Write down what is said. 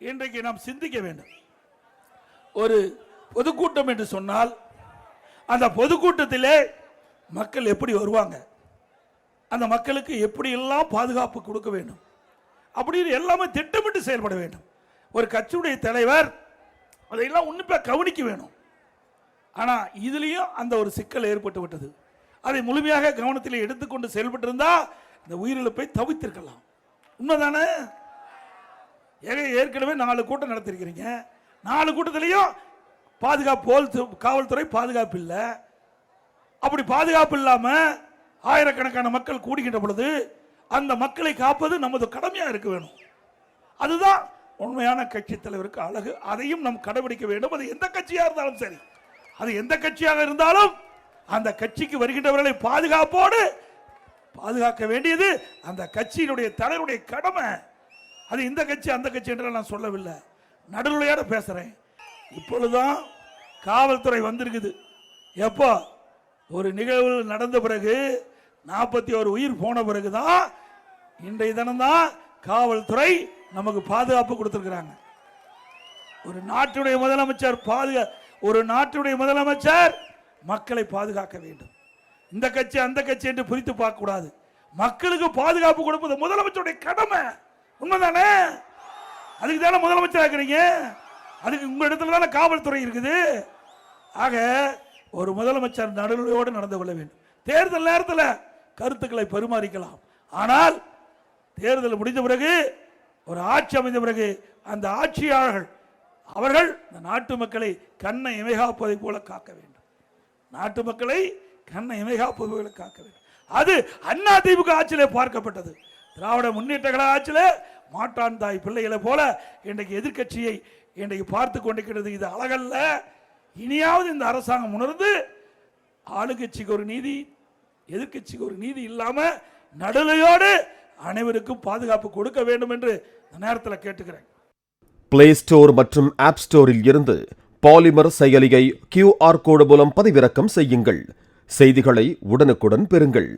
இன்றைக்கு நாம் சிந்திக்க வேண்டும். ஒரு பொதுக்கூட்டம் என்று சொன்னால் அந்த பொதுக்கூட்டத்திலே மக்கள் எப்படி வருவாங்க, அந்த மக்களுக்கு எப்படி எல்லாம் பாதுகாப்பு கொடுக்க வேண்டும் அப்படின்னு எல்லாமே திட்டமிட்டு செயல்பட வேண்டும். ஒரு கட்சியுடைய தலைவர் அதையெல்லாம் உன்னிப்பா கவனிக்க வேணும். ஆனா இதுலயும் அந்த ஒரு சிக்கல் ஏற்பட்டு விட்டது. அதை முழுமையாக கவனத்தில் எடுத்துக்கொண்டு செயல்பட்டு இருந்தா இந்த உயிரிழப்பை தவிர்த்திருக்கலாம். உண்மைதானே? ஏற்கனவே 4 கூட்டம் நடத்திருக்கிறீங்க. 4 கூட்டத்திலையும் பாதுகாப்பு, காவல்துறை பாதுகாப்பு இல்லை. அப்படி பாதுகாப்பு இல்லாம ஆயிரக்கணக்கான மக்கள் கூடுகின்ற பொழுது அந்த மக்களை காப்பது நமது கடமையா இருக்க வேணும். அதுதான் உண்மையான கட்சி தலைவருக்கு அழகு. அதையும் நாம் கடைபிடிக்க வேண்டும். அது எந்த கட்சியா இருந்தாலும் சரி, அது எந்த கட்சியாக இருந்தாலும் அந்த கட்சிக்கு வருகின்றவர்களை பாதுகாப்போடு பாதுகாக்க வேண்டியது அந்த கட்சியினுடைய தலைவருடைய கடமை. அது இந்த கட்சி அந்த கட்சி என்று நான் சொல்லவில்லை, நடுநிலையோட பேசுறேன். இப்பொழுதுதான் காவல்துறை வந்திருக்குது. எப்போ ஒரு நிகழ்வு நடந்த பிறகு 41 உயிர் போன பிறகுதான் இன்றைய தினம்தான் காவல்துறை நமக்கு பாதுகாப்பு கொடுத்திருக்கிறாங்க. ஒரு நாட்டுடைய முதலமைச்சர் மக்களை பாதுகாக்க வேண்டும். இந்த கட்சி அந்த கட்சி என்று பிரித்து பார்க்க கூடாது. மக்களுக்கு பாதுகாப்பு கொடுப்பது முதலமைச்சருடைய கடமை. உண்மைதானே? அதுக்கு தானே முதலமைச்சர் ஆக்குறீங்க. அதுக்கு உங்க இடத்துல தானே காவல்துறை இருக்குது. ஆக ஒரு முதலமைச்சர் நடுநிலையோடு நடந்து கொள்ள வேண்டும். தேர்தல் நேரத்தில் கருத்துக்களை பரிமாறிக்கலாம். ஆனால் தேர்தல் முடிந்த பிறகு, ஒரு ஆட்சி அமைந்த பிறகு அந்த ஆட்சியாளர்கள் அவர்கள் இந்த நாட்டு மக்களை கண்ணை இமைகாப்பதை போல காக்க வேண்டும். நாட்டு மக்களை கண்ணை இமைகாப்பதை போல காக்க வேண்டும். அது அண்ணா திமுக ஆட்சியிலே பார்க்கப்பட்டது. திராவிட முன்னேற்ற கழக ஆட்சியிலே மாட்டான் தாய் பிள்ளைகளை போல இன்றைக்கு எதிர்கட்சியை இன்றைக்கு பார்த்து கொண்டிருக்கிறது. இது அழகல்ல. இனியாவது இந்த அரசாங்கம் உணர்ந்து ஆளுங்கட்சிக்கு ஒரு நீதி, எதிர்கட்சிக்கு ஒரு நீதி இல்லாம நடுநிலையோடு அனைவருக்கும் பாதுகாப்பு கொடுக்க வேண்டும் என்று நேரத்தில் கேட்டுக்கிறேன். பிளே ஸ்டோர் மற்றும் ஆப் ஸ்டோரில் இருந்து பாலிமர் செயலியை QR கோடு மூலம் பதிவிறக்கம் செய்யுங்கள். செய்திகளை உடனுக்குடன் பெறுங்கள்.